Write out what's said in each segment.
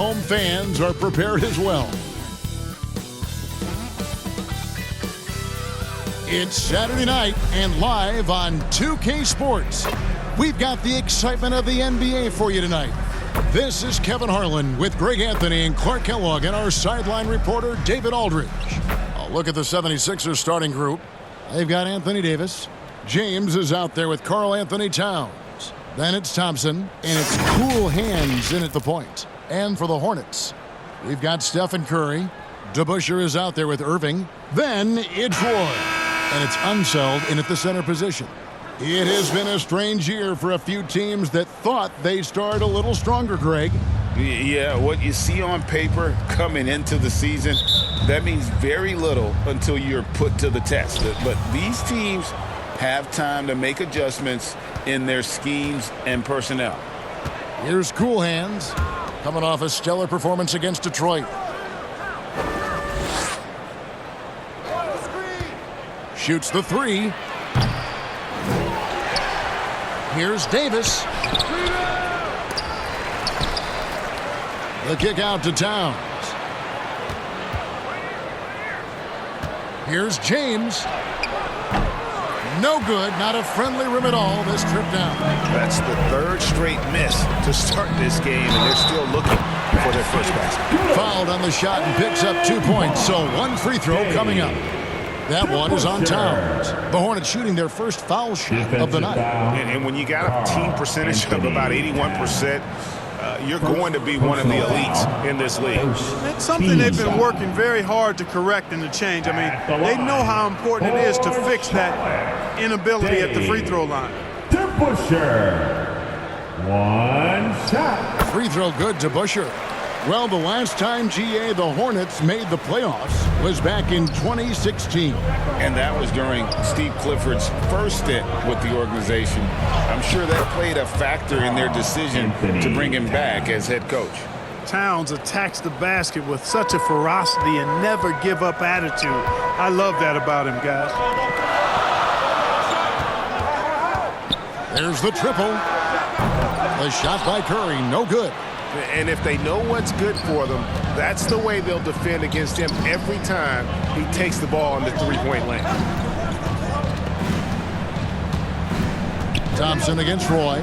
Home fans are prepared as well. It's Saturday night and live on 2K Sports. We've got the excitement of the NBA for you tonight. This is Kevin Harlan with Greg Anthony and Clark Kellogg and our sideline reporter David Aldridge. A look at the 76ers starting group. They've got Anthony Davis. James is out there with Karl Anthony Towns. Then it's Thompson, and it's Cool Hands in at the point. And for the Hornets, we've got Stephen Curry. DeBusschere is out there with Irving. Then it's Roy. And it's Unseld in at the center position. It has been a strange year for a few teams that thought they'd start a little stronger, Greg. Yeah, what you see on paper coming into the season, that means very little until you're put to the test. But these teams have time to make adjustments in their schemes and personnel. Here's Cool Hands, coming off a stellar performance against Detroit. Shoots the three. Here's Davis. The kick out to Towns. Here's James. No good, not a friendly rim at all this trip down. That's the third straight miss to start this game, and they're still looking for their first basket. Fouled on the shot and picks up 2 points, so one free throw coming up. That one is on Towns. The Hornets shooting their first foul shot of the night. And when you got a team percentage of about 81%, you're going to be one of the elites in this league. It's something they've been working very hard to correct and to change. I mean, they know how important it is to fix that inability at the free throw line. DeBusschere. One shot. Free throw good to DeBusschere. Well, the last time, GA, the Hornets made the playoffs was back in 2016. And that was during Steve Clifford's first stint with the organization. I'm sure that played a factor in their decision to bring him back as head coach. Towns attacks the basket with such a ferocity and never give up attitude. I love that about him, guys. There's the triple. The shot by Curry, no good. And if they know what's good for them, that's the way they'll defend against him every time he takes the ball in the three-point lane. Thompson against Roy.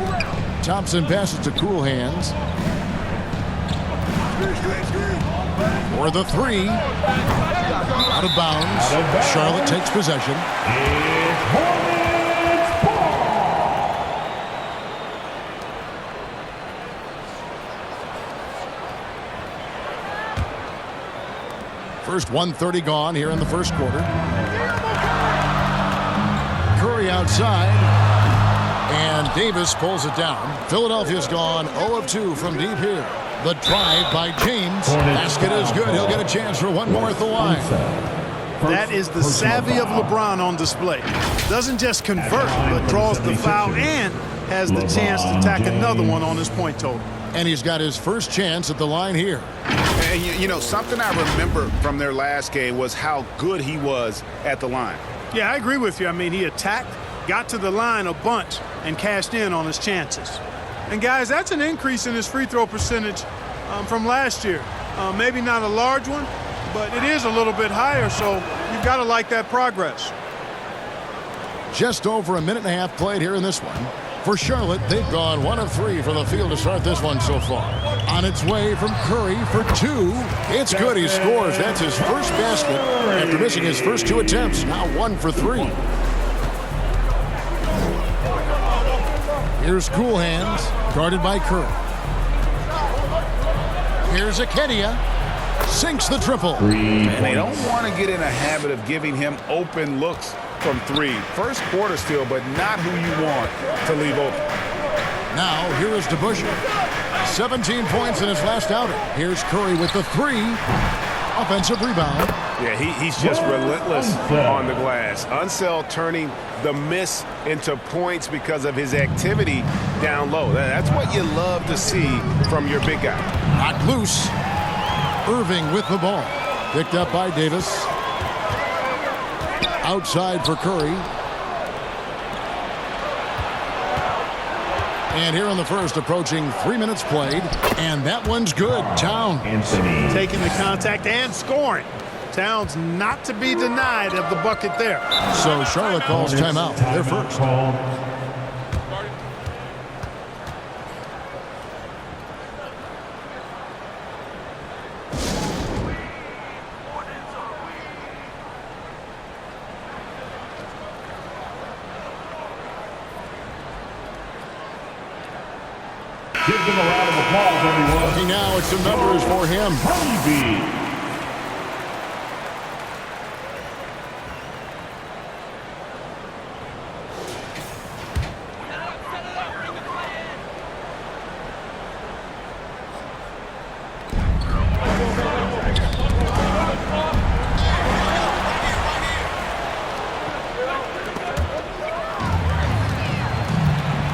Thompson passes to Cool Hands. For the three. Out of bounds. Charlotte takes possession. First 1:30 gone here in the first quarter. Curry outside. And Davis pulls it down. Philadelphia's gone 0 of 2 from deep here. The drive by James. Basket is good. He'll get a chance for one more at the line. That is the savvy of LeBron on display. Doesn't just convert, but draws the foul and has the chance to tack another one on his point total. And he's got his first chance at the line here. And you know, something I remember from their last game was how good he was at the line. Yeah, I agree with you. I mean, he attacked, got to the line a bunch, and cashed in on his chances. And, guys, that's an increase in his free throw percentage from last year. Maybe not a large one, but it is a little bit higher, so you've got to like that progress. Just over a minute and a half played here in this one. For Charlotte, they've gone 1 of 3 from the field to start this one so far. On its way from Curry for 2. It's good. He scores. That's his first basket after missing his first 2 attempts. Now 1 for 3. Here's Cool Hands, guarded by Curry. Here's Akedia. Sinks the triple. And they don't want to get in a habit of giving him open looks from 3. First quarter still, but not who you want to leave open. Now, here is DeBusschere. 17 points in his last outing. Here's Curry with the 3. Offensive rebound. Yeah, he's just relentless on the glass. Unseld turning the miss into points because of his activity down low. That's what you love to see from your big guy. Knocked loose. Irving with the ball. Picked up by Davis. Outside for Curry. And here in the first, approaching 3 minutes played. And that one's good. Towns. Taking the contact and scoring. Towns not to be denied of the bucket there. So Charlotte calls timeout. They're first. Give them a round of applause, everyone. Looking now at some numbers for him. Honeybee.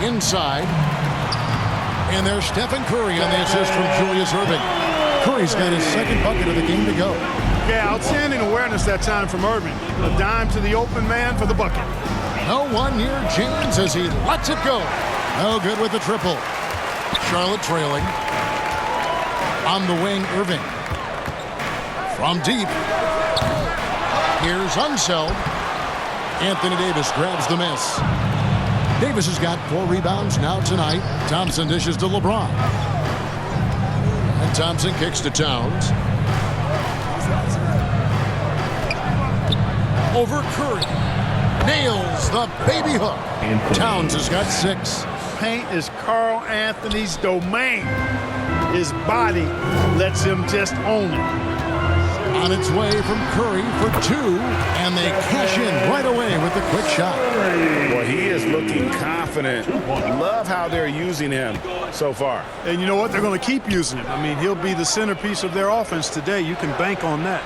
Inside. And there's Stephen Curry on the assist from Julius Erving. Curry's got his second bucket of the game to go. Yeah, outstanding awareness that time from Irving. A dime to the open man for the bucket. No one near James as he lets it go. No good with the triple. Charlotte trailing. On the wing, Irving. From deep. Here's Unseld. Anthony Davis grabs the miss. Davis has got 4 rebounds now tonight. Thompson dishes to LeBron. And Thompson kicks to Towns. Over Curry. Nails the baby hook. Towns has got 6. Paint is Carl Anthony's domain. His body lets him just own it. On its way from Curry for 2, and they cash in right away with the quick shot. Well, he is looking confident. Love how they're using him so far. And you know what? They're going to keep using him. I mean, he'll be the centerpiece of their offense today. You can bank on that.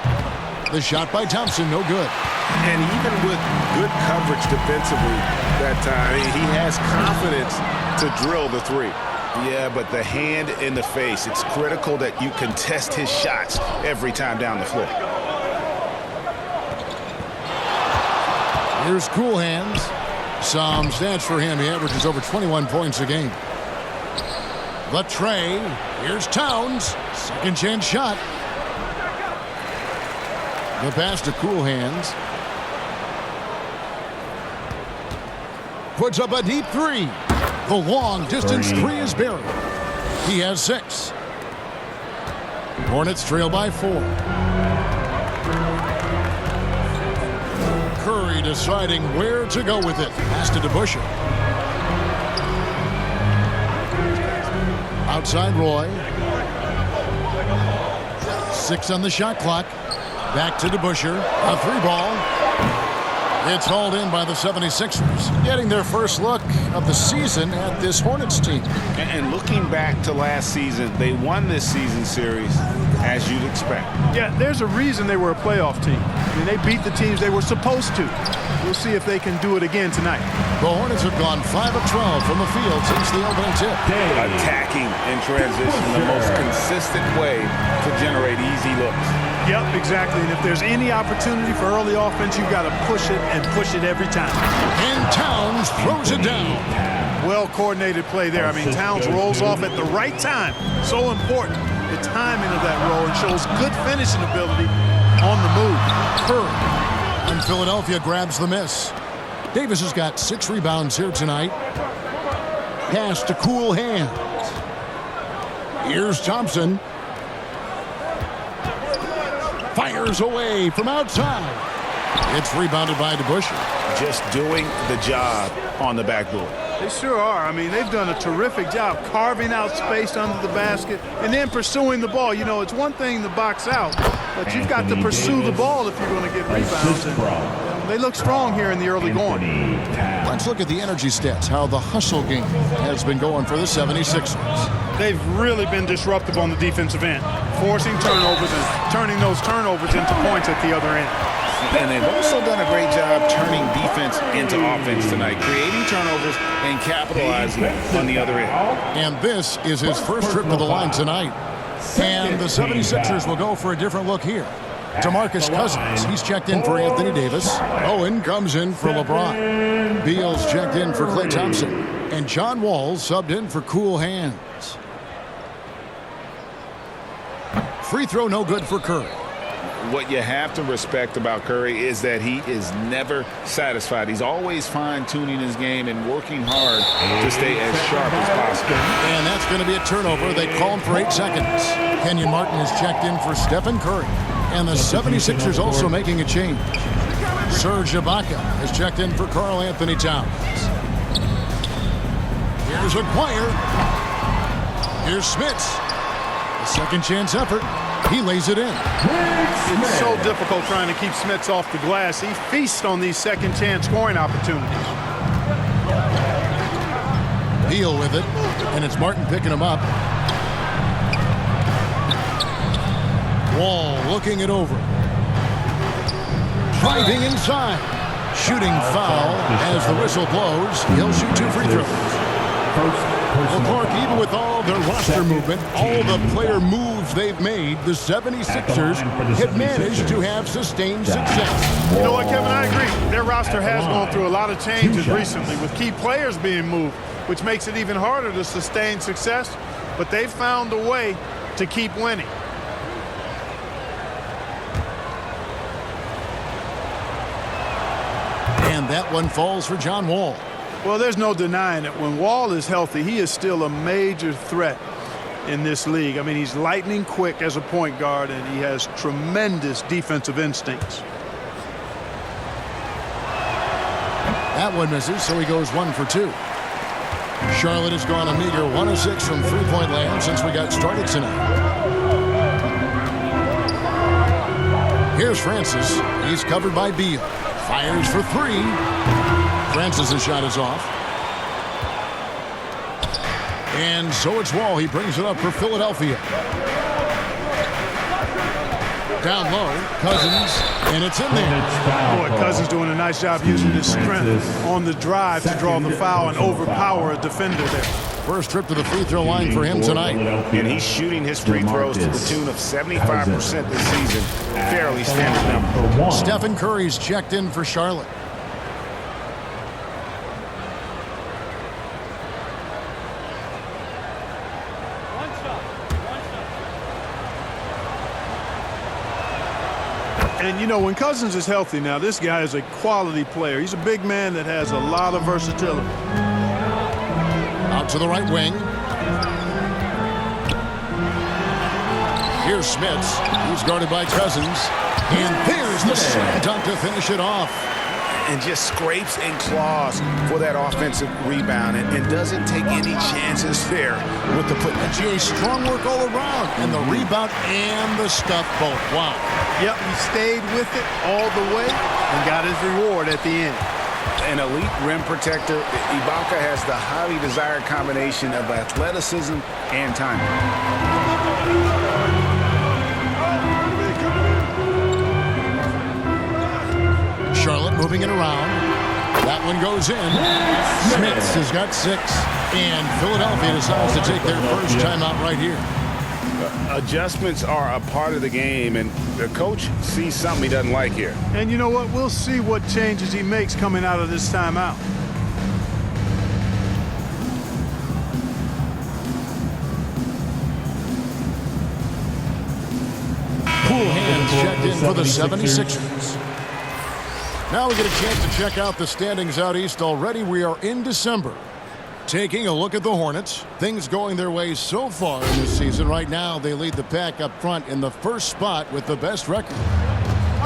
The shot by Thompson, no good. And even with good coverage defensively that time, he has confidence to drill the 3. Yeah, but the hand in the face, it's critical that you contest his shots every time down the floor. Here's Cool Hands. Some stats for him. He averages over 21 points a game. The tray. Here's Towns. Second chance shot. The pass to Cool Hands. Puts up a deep 3. The long-distance 3 is buried. He has 6. Hornets trail by 4. Curry deciding where to go with it. Pass to DeBusschere. Outside Roy. 6 on the shot clock. Back to DeBusschere. A 3 ball. It's hauled in by the 76ers, getting their first look of the season at this Hornets team. And looking back to last season, they won this season series as you'd expect. Yeah, there's a reason they were a playoff team. I mean, they beat the teams they were supposed to. We'll see if they can do it again tonight. The Hornets have gone 5 of 12 from the field since the opening tip. Attacking in transition, the most consistent way to generate easy looks. Yep, exactly. And if there's any opportunity for early offense, you've got to push it and push it every time. And Towns throws it down. Well-coordinated play there. I mean, Towns rolls off at the right time. So important, the timing of that roll, and shows good finishing ability on the move. Curry. And Philadelphia grabs the miss. Davis has got 6 rebounds here tonight. Pass to Cool Hands. Here's Thompson. Fires away from outside. It's rebounded by DeBusschere. Just doing the job on the backboard. They sure are. I mean, they've done a terrific job carving out space under the basket and then pursuing the ball. You know, it's one thing to box out, but you've got to pursue the ball if you're going to get rebounds. And they look strong here in the early going. Let's look at the energy stats, how the hustle game has been going for the 76ers. They've really been disruptive on the defensive end, forcing turnovers and turning those turnovers into points at the other end. And they've also done a great job turning defense into offense tonight, creating turnovers and capitalizing on the other end. And this is his first trip to the line tonight. And the 76ers will go for a different look here. DeMarcus Cousins, he's checked in for Anthony Davis. Owen comes in for LeBron. Beal's checked in for Klay Thompson. And John Wall subbed in for cool hands. Free throw no good for Curry. What you have to respect about Curry is that he is never satisfied. He's always fine-tuning his game and working hard to stay as sharp as possible. And that's going to be a turnover. They call him for 8 seconds. Kenyon Martin has checked in for Stephen Curry. And the 76ers also making a change. Serge Ibaka has checked in for Karl Anthony Towns. Here's Acquire. Here's Smits. A second chance effort. He lays it in. It's so difficult trying to keep Smits off the glass. He feasts on these second chance scoring opportunities. Beal with it, and it's Martin picking him up. Wall looking it over. Driving inside. Shooting foul as the whistle blows. He'll shoot 2 free throws. Well, Clark, even with all their roster movement, all the player moves they've made, the 76ers have managed to have sustained success. You know what, Kevin? I agree. Their roster has gone through a lot of changes recently with key players being moved, which makes it even harder to sustain success. But they've found a way to keep winning. And that one falls for John Wall. Well, there's no denying it. When Wall is healthy, he is still a major threat in this league. I mean, he's lightning quick as a point guard, and he has tremendous defensive instincts. That one misses, so he goes 1 for 2. Charlotte has gone a meager 1 of 6 from three-point land since we got started tonight. Here's Francis. He's covered by Beal. Fires for 3. Francis' shot is off. And so it's Wall. He brings it up for Philadelphia. Down low, Cousins, and it's in there. Boy, Cousins doing a nice job using his strength on the drive to draw the foul and overpower a defender there. First trip to the free throw line for him tonight. And he's shooting his free throws to the tune of 75% this season. Fairly standard number. Stephen Curry's checked in for Charlotte. And, you know, when Cousins is healthy now, this guy is a quality player. He's a big man that has a lot of versatility. Out to the right wing. Here's Smits. He's guarded by Cousins. And there's the slam dunk to finish it off. And just scrapes and claws for that offensive rebound and doesn't take any chances there with the putback. Jay, strong work all around. And the rebound and the stuff both. Wow. Yep, he stayed with it all the way and got his reward at the end. An elite rim protector, Ibaka has the highly desired combination of athleticism and timing. Charlotte moving it around. That one goes in. Smits has got 6. And Philadelphia decides to take their first timeout right here. Adjustments are a part of the game, and the coach sees something he doesn't like here. And you know what? We'll see what changes he makes coming out of this timeout. Cool hands checked in for the 76ers. Now we get a chance to check out the standings out east already. We are in December. Taking a look at the Hornets. Things going their way so far in this season. Right now, they lead the pack up front in the first spot with the best record.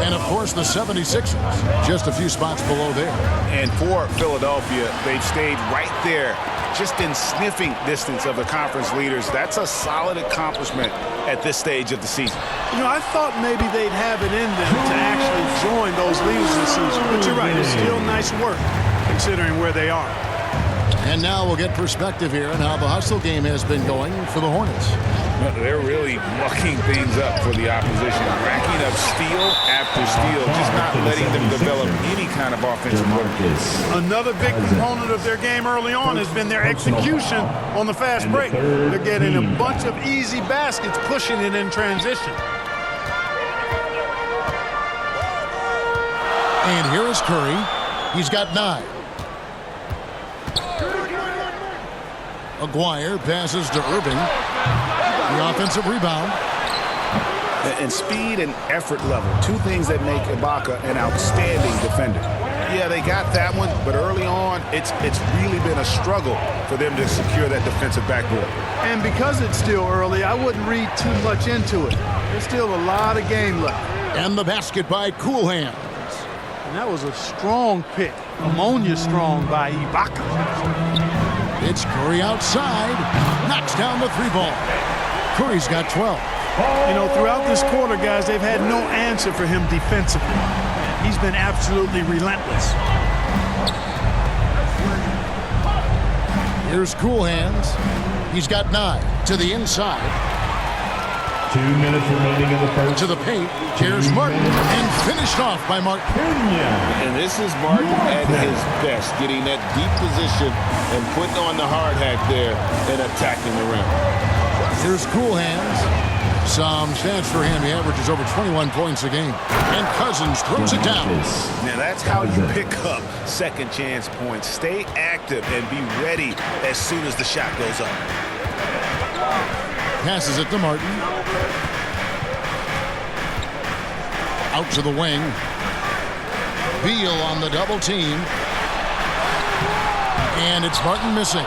And, of course, the 76ers, just a few spots below there. And for Philadelphia, they've stayed right there, just in sniffing distance of the conference leaders. That's a solid accomplishment at this stage of the season. You know, I thought maybe they'd have it in them to actually join those leaders this season. But you're right, it's still nice work considering where they are. And now we'll get perspective here on how the hustle game has been going for the Hornets. They're really mucking things up for the opposition, racking up steal after steal, just not letting them develop any kind of offensive work. Another big component of their game early on has been their execution on the fast break. They're getting a bunch of easy baskets, pushing it in transition. And here is Curry. He's got 9. Aguirre passes to Irving. The offensive rebound. And speed and effort level, two things that make Ibaka an outstanding defender. Yeah, they got that one, but early on, it's really been a struggle for them to secure that defensive backboard. And because it's still early, I wouldn't read too much into it. There's still a lot of game left. And the basket by Cool Hands. And that was a strong pick. Ammonia strong by Ibaka. It's Curry outside. Knocks down the three ball. Curry's got 12. You know, throughout this quarter, guys, they've had no answer for him defensively. He's been absolutely relentless. Here's Cool Hands. He's got 9 to the inside. 2 minutes remaining in the first. To the paint. Here's Martin. And finished off by Martin. And this is Martin at his best, getting that deep position and putting on the hard hat there and attacking the rim. Here's Cool Hands. Some stats for him. He averages over 21 points a game. And Cousins throws it down. Now that's how you pick up second chance points. Stay active and be ready as soon as the shot goes up. Passes it to Martin. Out to the wing. Beal on the double team. And it's Martin missing.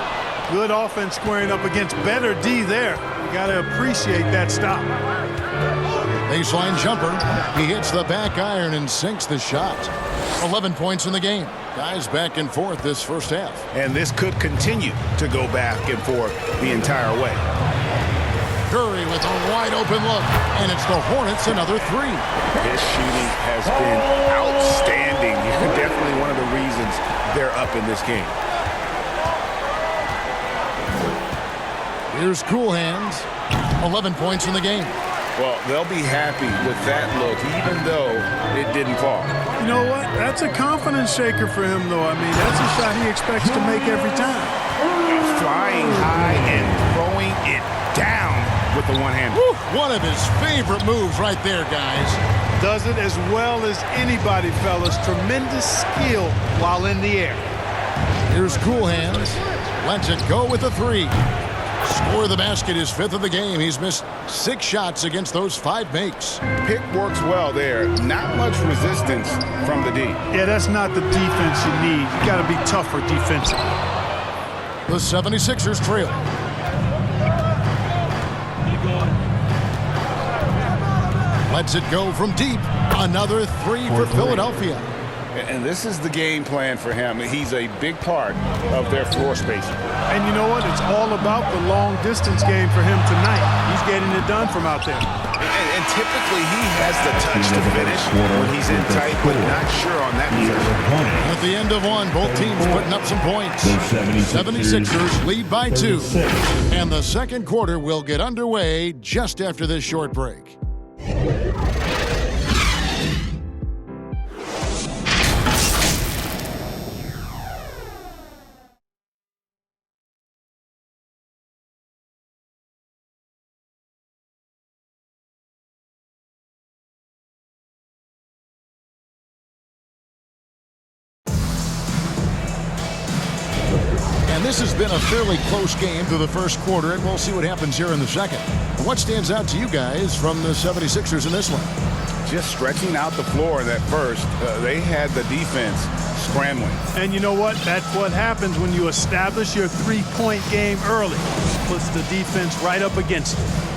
Good offense squaring up against better D there. Got to appreciate that stop. Baseline jumper. He hits the back iron and sinks the shot. 11 points in the game. Guys back and forth this first half. And this could continue to go back and forth the entire way. Curry with a wide open look. And it's the Hornets another 3. His shooting has been outstanding. Definitely one of the reasons they're up in this game. Here's Cool Hands. 11 points in the game. Well, they'll be happy with that look, even though it didn't fall. You know what? That's a confidence shaker for him, though. I mean, that's a shot he expects to make every time. Flying high and throwing it down with the one-hand. One of his favorite moves right there, guys. Does it as well as anybody, fellas. Tremendous skill while in the air. Here's Cool Hands. Lets it go with a 3. Score of the basket is 5th of the game. He's missed 6 shots against those 5 makes. Pick works well there. Not much resistance from the D. Yeah, that's not the defense you need. You got to be tougher defensively. The 76ers trail. Lets it go from deep. Another 3 for Philadelphia. And this is the game plan for him. He's a big part of their floor spacing. And you know what? It's all about the long distance game for him tonight. He's getting it done from out there. And typically he has the touch to finish when he's in tight, but not sure on that possession. At the end of one, both teams putting up some points. 76ers lead by 2. And the second quarter will get underway just after this short break. This has been a fairly close game through the first quarter, and we'll see what happens here in the second. What stands out to you guys from the 76ers in this one? Just stretching out the floor in that first. They had the defense scrambling. And you know what? That's what happens when you establish your three-point game early. Puts the defense right up against it.